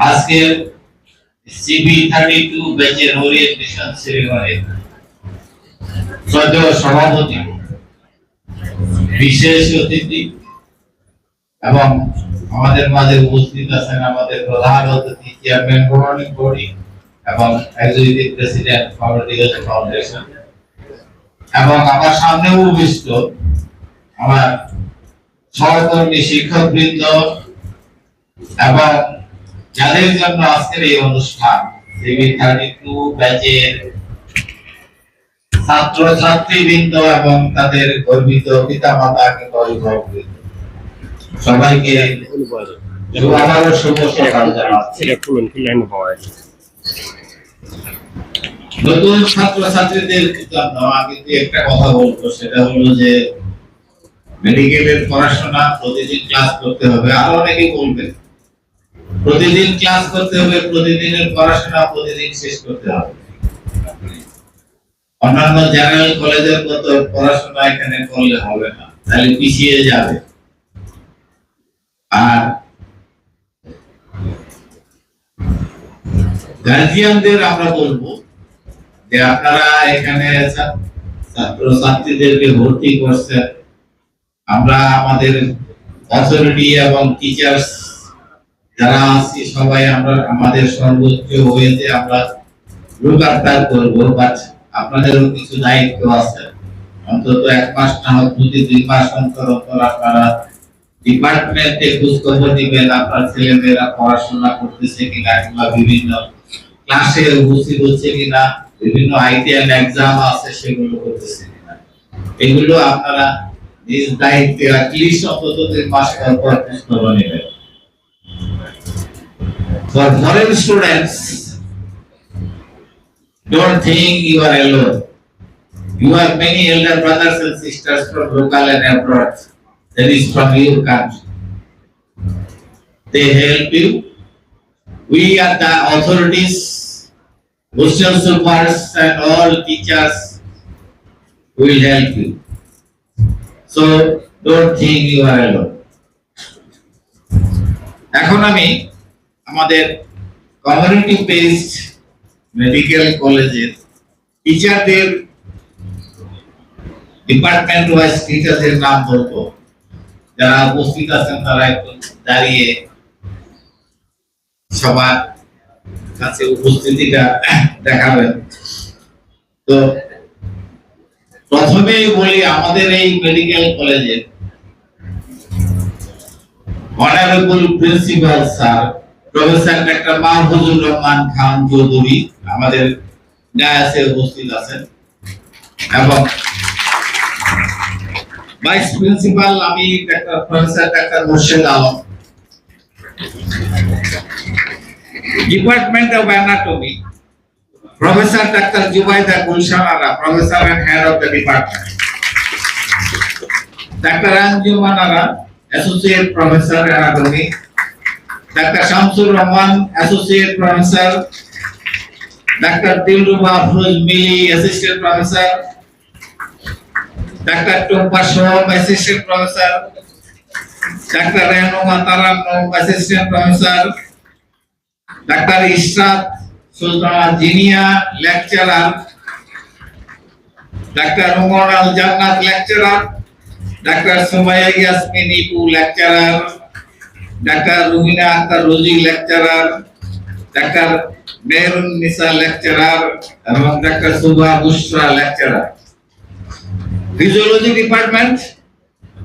আজকে CB32 ব্যাচের orientation ceremony শ্রদ্ধেয় সভাপতি, বিশেষ অতিথি এবং আমাদের মাঝে উপস্থিত আছেন আমাদের প্রধান অতিথি চেয়ারম্যান গভর্নিং বডি এবং এক্সিকিউটিভ প্রেসিডেন্ট ফাউন্ডেশন ফাউন্ডেশন এবং আমার সামনে উপবিষ্ট আমার সহকর্মী শিক্ষকবৃন্দ এবং যাদের জন্য আজকের এই অনুষ্ঠান CB32 ব্যাচের ছাত্র ছাত্রীবৃন্দ এবং তাদের গর্বিত পিতা মাতা কিংবা অভিভাবকবৃন্দ সবাইকে আবারও শুভ সকাল জানাচ্ছি। নতুন ছাত্র ছাত্রীদের জন্য আমি একটা কথা বলবো, সেটা হলো যে মেডিকেলের পড়াশোনা প্রতিদিন ক্লাস করতে হবে। আরো অনেকে বলবেন প্রতিদিন ক্লাস করতে হবে, প্রতিদিনের পড়াশোনা প্রতিদিন শেষ করতে হবে। অন্যান্য জেনারেল কলেজের মতো পড়াশোনা এখানে করলে হবে না, তাহলে পিছিয়ে যাবে। আর গার্জিয়ানদের আমরা বলবো যে আপনারা এখানে ছাত্র ছাত্রীদেরকে ভর্তি করছেন, আমরা আমাদের অথরিটি এবং টিচার্স যারা আছি সবাই আমরা আমাদের সর্বোচ্চ হয়েছে আমরা লুকাতার করবো, বাট আপনাদেরও কিছু দায়িত্ব আছে। অন্তত 1 মাস না হোক 2 মাস অন্তর অন্তর আপনারা ডিপার্টমেন্টে খোঁজ খবর দিবেন আপনার ছেলেমেয়েরা পড়াশোনা করতেছে কিনা, কিংবা বিভিন্ন ক্লাসে উপস্থিত হচ্ছে কিনা, বিভিন্ন আইটিএল এক্সাম আছে সেগুলো করতেছে কিনা। এগুলো আপনারা নিজ দায়িত্বে অ্যাটলিস্ট অন্তত 3 মাস পর খোঁজ খবর নেবেন। For foreign students, don't think you are alone. You have many elder brothers and sisters from local and abroad. That is from your country. They help you. We are the authorities, hostel supers and all teachers will help you. So don't think you are alone. এখন আমি আমাদের community based medical কলেজের টিচারদের department wise টিচারদের নাম বলবো। যারা উপস্থিত আছেন তারা একটু দাঁড়িয়ে সবার কাছে উপস্থিতিটা দেখাবেন। তো প্রথমেই বলি আমাদের এই মেডিকেল কলেজের honourable principal sir professor doctor Mahfuzur Rahman Khan Chowdhury আমাদের ডায়াসে উপস্থিত আছেন এবং ভাইস প্রিন্সিপাল আমি professor doctor Morshed Alam, department of anatomy professor doctor Zubaida Gulshan Ara, professor and head of the department, doctor Anjuman Ara, associate professor anatomy, doctor Shamsur Rahman, associate professor, doctor Dilruba Afroz Mili, assistant professor, doctor Tumpa Som, assistant professor, doctor Renuma Tarannum, assistant professor, doctor Ishrat Sultana Jinia, lecturer, doctor Umar Al Jannat, lecturer, doctor Sumaiya Yasmin Ipu, lecturer, doctor Ruhina Akter Rozy, lecturer, doctor Mehrun Nisa, lecturer এবং doctor Suba Bushra, lecturer. Physiology department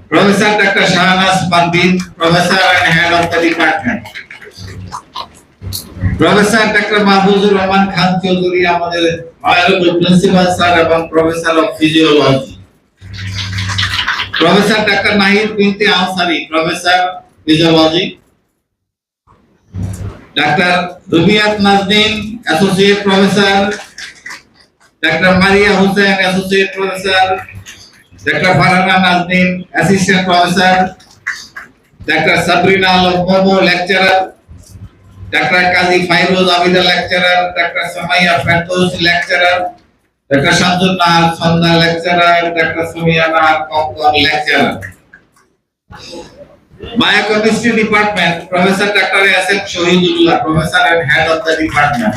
professor doctor Shahnaz Parveen, professor and head of the department, professor doctor Mahfuzur Rahman Khan Chowdhury আমাদের honourable principal sir এবং professor of physiology, professor doctor Nahid Binte Ansari, professor physiology, doctor Rubaiyat Nazneen, associate professor, doctor Maria Hossain, associate professor, doctor Farhana Naznin, assistant professor, doctor Sabrina Alam Momo, lecturer, doctor Kazi Fairuz Abida, lecturer, doctor Samaiya Ferdous, lecturer, doctor Shamsun Nahar Sandhya, lecturer, doctor Sumiya Nahar Kankon, lecturer. Biochemistry Department, Professor Dr. S.M. Shohidullah, Professor and Head of the Department.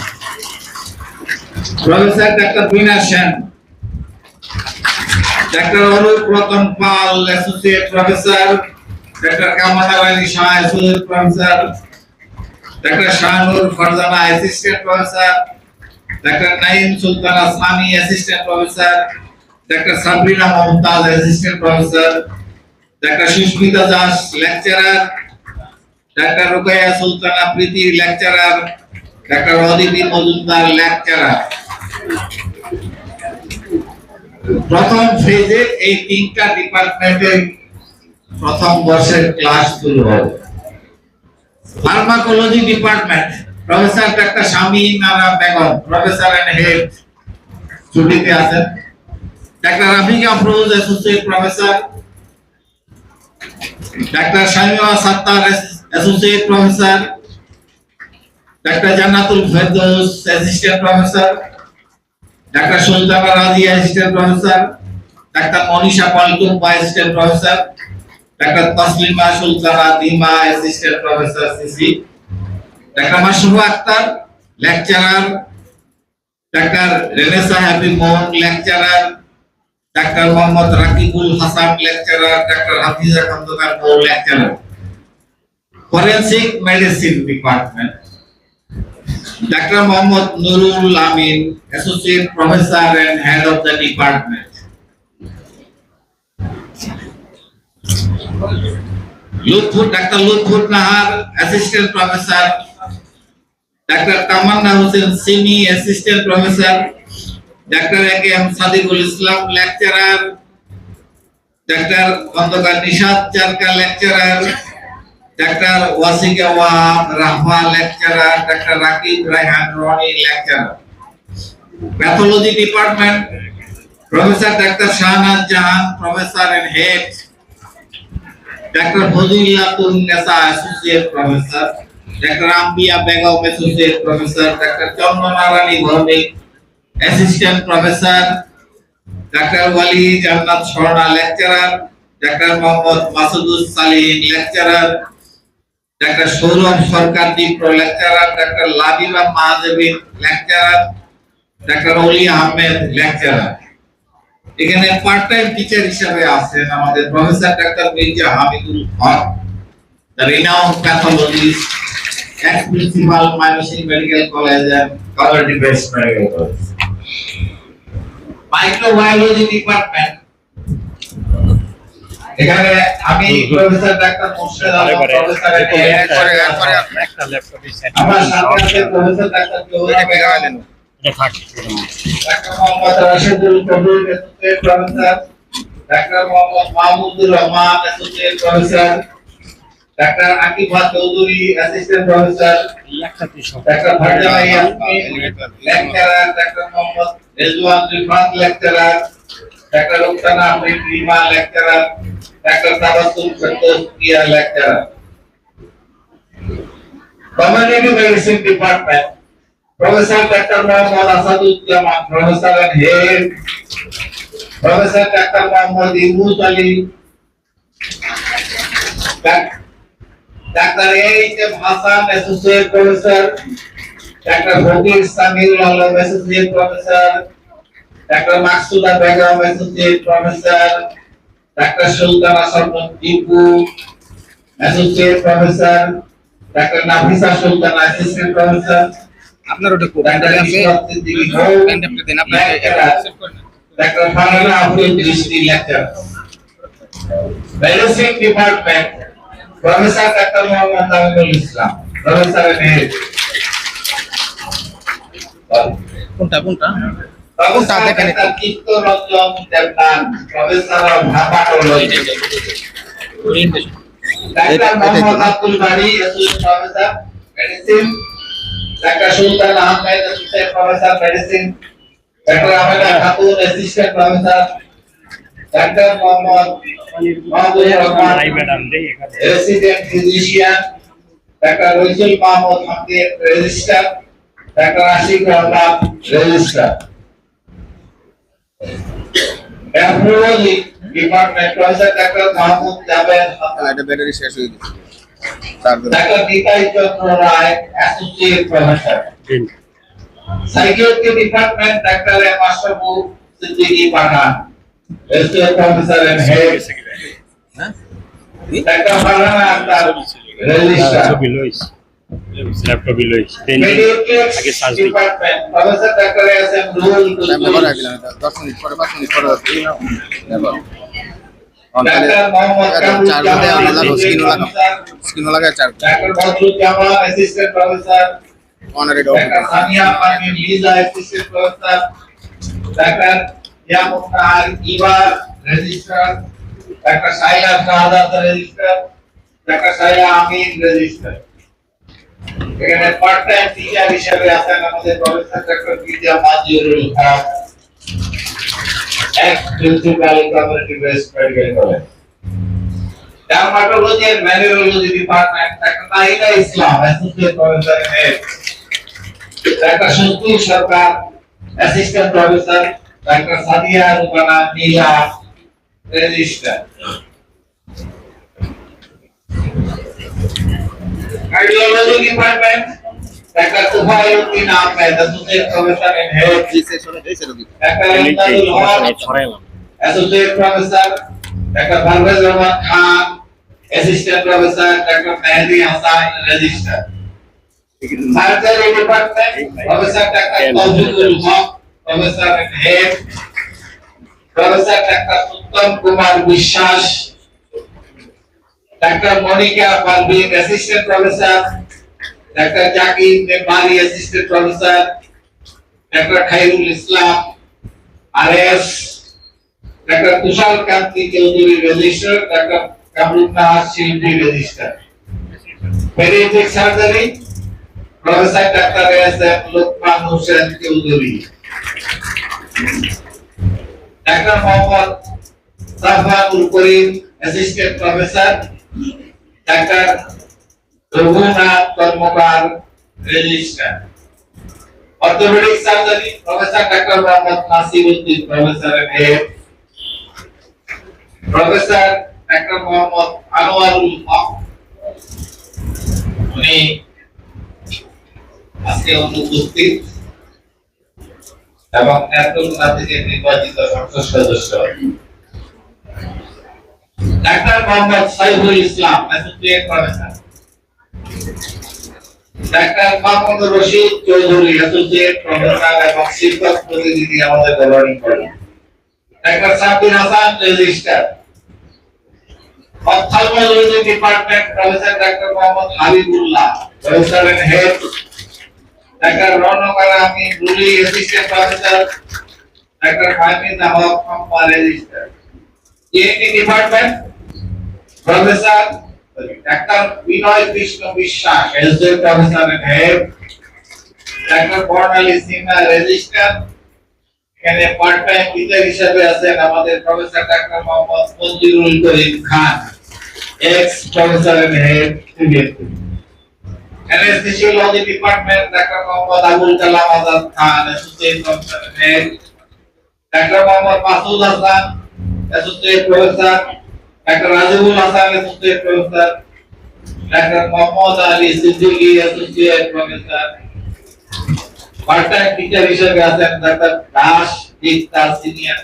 Professor Dr. Bina Shen, Dr. Arup Ratan Pal, Associate Professor, Dr. Kamal Ali Shah, Associate Professor, Dr. Shanur Farzana, Assistant Professor, Dr. Naim Sultan Asami, Assistant Professor, Dr. Sabrina Mumtaz, Assistant Professor, Dr. Shushmita Das, Lecturer, Dr. Rukaya Sultana Priti, Lecturer, Dr. Oditi Majumdar, Lecturer. প্রথম ফেজে এই তিনটা ডিপার্টমেন্টের প্রথম বর্ষের class শুরু হবে। Pharmacology department, professor doctor Shamim Nara Begum, professor and head, ছুটিতে আছেন। Doctor Rafiq Afroz, associate professor, doctor Shamima Sattar, associate professor, doctor Jannatul Ferdous, assistant professor, doctor Sultana Razi, assistant professor, doctor Manisha Poltum, assistant professor, doctor Taslima Sultana Dima, assistant professor সিসি, doctor Mashrufa Akter, lecturer, doctor Renesa Habib Mohon, lecturer, doctor Mohammad Rakibul Hasan, lecturer, doctor Hafiza Khondokar, lecturer. Forensic medicine department, Dr. Mohammad Nurul Amin, Associate Professor and Head of the Department. Dr. Lutfur Nahar, Assistant Professor. Dr. Tamanna Hussain Simi, Assistant Professor. Dr. A.K.M. Sadiqul Islam, Lecturer. Dr. Khandakar Nishad Charka, Lecturer. Dr. Wasika Wahab Rahma, Lecturer. Dr. Rakib Raihan Roni, Lecturer. Pathology Department, Professor Dr. Shahnaz Jahan, Professor and Head. Dr. Fadilatul Nisa, Associate Professor. Dr. Ambia Begum, Associate Professor. Dr. Chandranarani Bhaunik, Assistant Professor. Dr. Wali Jannat Shorna, Lecturer. Dr. Mohammad Masudus Salim, Lecturer. Dr. Shourab Sarkar Dipro, Lecturer. Dr. Labiba Mahadevin, Lecturer. Dr. Oli Ahmed, Lecturer. এখানে part time teacher হিসেবে আছেন আমাদের professor doctor Mirza Hamidul Haque, the renowned pathologist, ex-principal Mymensingh Medical College and Community Based Medical College. Microbiology Department, এখানে আমি professor doctor Morshed Alam, professor একটা laptop আমার সাথে আছে professor doctor Zohra Begum, Dr. Mohammad Rashidul Kabir, Associate Professor, Dr. Mohammad Mahmudul Rahman, Associate Professor, Dr. Akiba Chaudhary, Assistant Professor, Dr. Bharjana Yasmin, Lecturer, Dr. Mohammad Rizwan Rifat, Lecturer, Dr. Rukhsana Amrit Rima, Lecturer, Dr. Tabassum Santosh Kia, Lecturer. Community Medicine Department, Professor Dr. Mohammad Asaduজ্জামান, Professor and Head. Professor Dr. Mohammad Yunus Ali, Dr. A.H.M. Hassan, Associate Professor, Dr. Fakir Samirul Alam, Associate Professor, Dr. Maksuda Begum, Associate Professor, Dr. Sultana Sarmun Tipu, Associate Professor, Dr. Nafisa Sultana, Assistant Professor, আপনার ওটা কোডান্ডারে আছে কোডান্ডারে আপনি দেন আপনি doctor Farana Abdul দৃষ্টি lecture. Medicine department, professor doctor Mohammad Aminul Islam, professor and কোনটা কোনটা দেখেন Chittaranjan Debnath, professor of haematology. Doctor Mohammad Abdul Bari, associate professor medicine. Dr. Sultan Ahmed, Assistant Professor Medicine. Dr. Amina Khatun, Assistant Professor. Dr. Mohammad Mahmud Rahman, Resident Physician. Dr. Rizul Mahmud Hamid, Registrar. Dr. Ashik Rahman, Registrar. Nephrology, department professor ডাক্তার মাহমুদ জাবেদ এটা battery শেষ হয়ে গেছে ডাক্তার Nitai Chandra Roy associate professor psychiatry department ডাক্তার M Ashraful Siddiqui Pathan associate professor and head ডাক্তার Farhana Akter registrar laptop লইস আগে সার্চ দিই ডিপার্টমেন্ট প্রফেসর ডাক্তার এস এম রুহুল ব্যবহার রাখলাম 10 মিনিট পরে 5 মিনিট পরে ব্যবহার ডাক্তার মোহাম্মদ কামরুল চার্জ দেওয়া লাগো স্ক্রিন লাগায় চার্জ ডাক্তার বদরুল জামান অ্যাসিস্ট্যান্ট প্রফেসর অনারে ডাক্তার সামিয়া পারভিন লিজা অ্যাসিস্ট্যান্ট প্রফেসর ডাক্তার ইয়ামুন্নাহার ইবা রেজিস্ট্রার ডাক্তার সাইলা শাহাদাত রেজিস্ট্রার ডাক্তার সাইলা আমিন রেজিস্ট্রার এখানে পার্ট টাইম টিচার হিসেবে আছেন আমাদের প্রফেসর ডাক্তার Bidya Majurul Haque ex principal community based medical college dermatology and venereology department ডাক্তার Nahida Islam associate professor head ডাক্তার সন্তুল সরকার অ্যাসিস্ট্যান্ট প্রফেসর ডাক্তার Sadia Rubana Nila registrar cardiology department ডাক্তার Tufaiuddin Ahmed associate professor and head ডাক্তার ইমদাদুল হক অ্যাসোসিয়েট প্রফেসর ডাক্তার পারভেজ রহমান খান অ্যাসিস্ট্যান্ট প্রফেসর ডাক্তার Mehedi Hasan registrar surgery department professor ডাক্তার Toufiqul Haque professor and head professor ডাক্তার উত্তম কুমার বিশ্বাস ডাক্তার মনিকা পারভিন অ্যাসিস্ট্যান্ট প্রফেসর ডাক্তার জাকির নেপালি অ্যাসিস্ট্যান্ট প্রফেসর ডাক্তার খায়রুল ইসলাম আরএস ডাক্তার তুষার কান্তি চৌধুরী রেজিস্ট্রার ডাক্তার Kamrul Nahar Shilpi registrar paediatric surgery professor ডাক্তার এস এম লোকমান হোসেন চৌধুরী ডাক্তার মোহাম্মদ সাফানুল করিম অ্যাসিস্ট্যান্ট প্রফেসর ডাক্তার Raghunath Karmakar registrar orthopaedic surgery professor ডাক্তার Mohammad Nasiruddin professor and head professor ডাক্তার মোহাম্মদ আনোয়ারুল হক উনি আজকে অনুপস্থিত এবং নেত্রকোনা থেকে নির্বাচিত সংসদ সদস্য ডাক্তার মোহাম্মদ সাইফুল ইসলাম অ্যাসোসিয়েট প্রফেসর ডাক্তার মাহমুদ রশিদ চৌধুরী অ্যাসোসিয়েট প্রফেসর এবং শিক্ষক প্রতিনিধি আমাদের গভর্নিং বডি ডাক্তার Sabir Hasan registrar ophthalmology department professor ডাক্তার Mohammad Habibullah professor and head ডাক্তার রৌনক আরামি রুলি অ্যাসিস্ট্যান্ট প্রফেসর ডাক্তার Fahmid Haque Sampa registrar ENT department professor ডাক্তার Binoy Krishna Biswas associate professor and head ডাক্তার বর্ণালী সিনহা রেজিস্ট্রার এখানে পার্ট টাইম টিচার হিসেবে আছেন আমাদের প্রফেসর ডাক্তার Mohammad Manjurul Karim Khan ex professor and head CBSE anaesthesiology department ডাক্তার Mohammad Abul Kalam Azad Khan associate professor and head ডাক্তার মোহাম্মদ মাসুদ হাসান অ্যাসোসিয়েট প্রফেসর ডাক্তার রাজিবুল হাসান অ্যাসোসিয়েট প্রফেসর ডাক্তার Mohammad Ali Siddiqui associate professor part time teacher হিসেবে আছেন ডাক্তার Das Dipta senior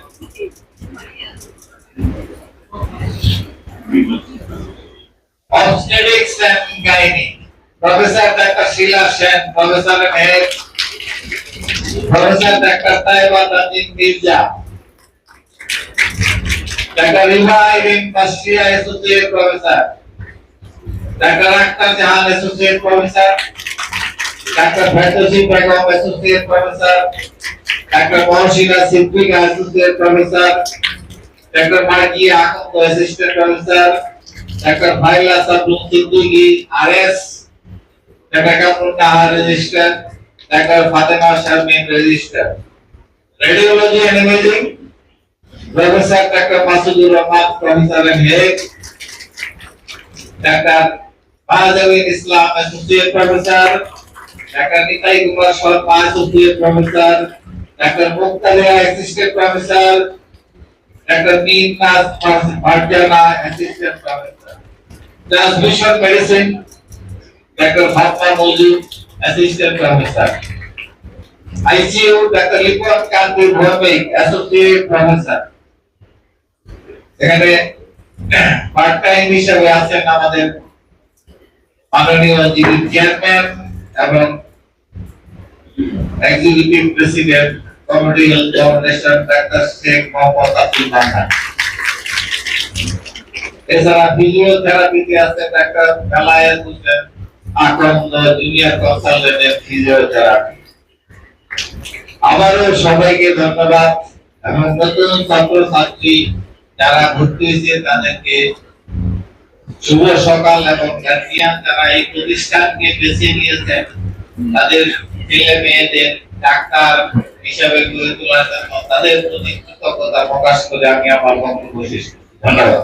obstetrics and gynae professor ডাক্তার Shila Sen professor and head professor ডাক্তার তাইবা তাজিম মির্জা ডাক্তার রিভা ইবিন বাশরিয়া অ্যাসোসিয়েট প্রফেসর ডাক্তার আক্তার জাহান অ্যাসোসিয়েট প্রফেসর ডাক্তার ফেরদৌসী বেগম অ্যাসোসিয়েট প্রফেসর ডাক্তার মহসিনা সিদ্দিকা অ্যাসোসিয়েট প্রফেসর ডাক্তার মার্জিয়া আহমদ অ্যাসিস্ট্যান্ট প্রফেসর ডাক্তার ফাইলা সাবরুম সিদ্দিকী আরএস ডাক্তার কামরুল নাহার রেজিস্ট্রার ডাক্তার Fatema Sharmin registrar radiology and imaging professor ডাক্তার Masudur Rahman professor and head ডাক্তার বাহাদুর ইসলাম অ্যাসোসিয়েট প্রফেসর ডাক্তার নিতাই কুমার শর্মা অ্যাসোসিয়েট প্রফেসর ডাক্তার Muktalia assistant professor Dr. Meena Marjana, Assistant Professor. Transfusion Medicine, Dr. Fatma Moju, Assistant Professor. ICU, Dr. Lipon Kanti Bhomik, Associate Professor. এখানে part time হিসেবে আছেন আমাদের মাননীয় যিনি চেয়ারম্যান এবং executive president committee on coordination doctor Sheikh Mohammad Abdul Mannan. এছাড়া ফিজিওথেরাপিতে আছে ডাক্তার কালায়েত হোসেন আকন্দ, junior consultant physiotherapy. আবারও সবাইকে ধন্যবাদ এবং নতুন ছাত্রছাত্রী যারা ভর্তি হয়েছে তাদেরকে শুভ সকাল এবং গার্জিয়ান যারা এই প্রতিষ্ঠানকে বেছে নিয়েছেন তাদের ছেলে মেয়েদের ডাক্তার হিসাবে গড়ে তোলার জন্য তাদের প্রতি কৃতজ্ঞতা প্রকাশ করে আমি আমার বক্তব্য শেষ করছি। ধন্যবাদ।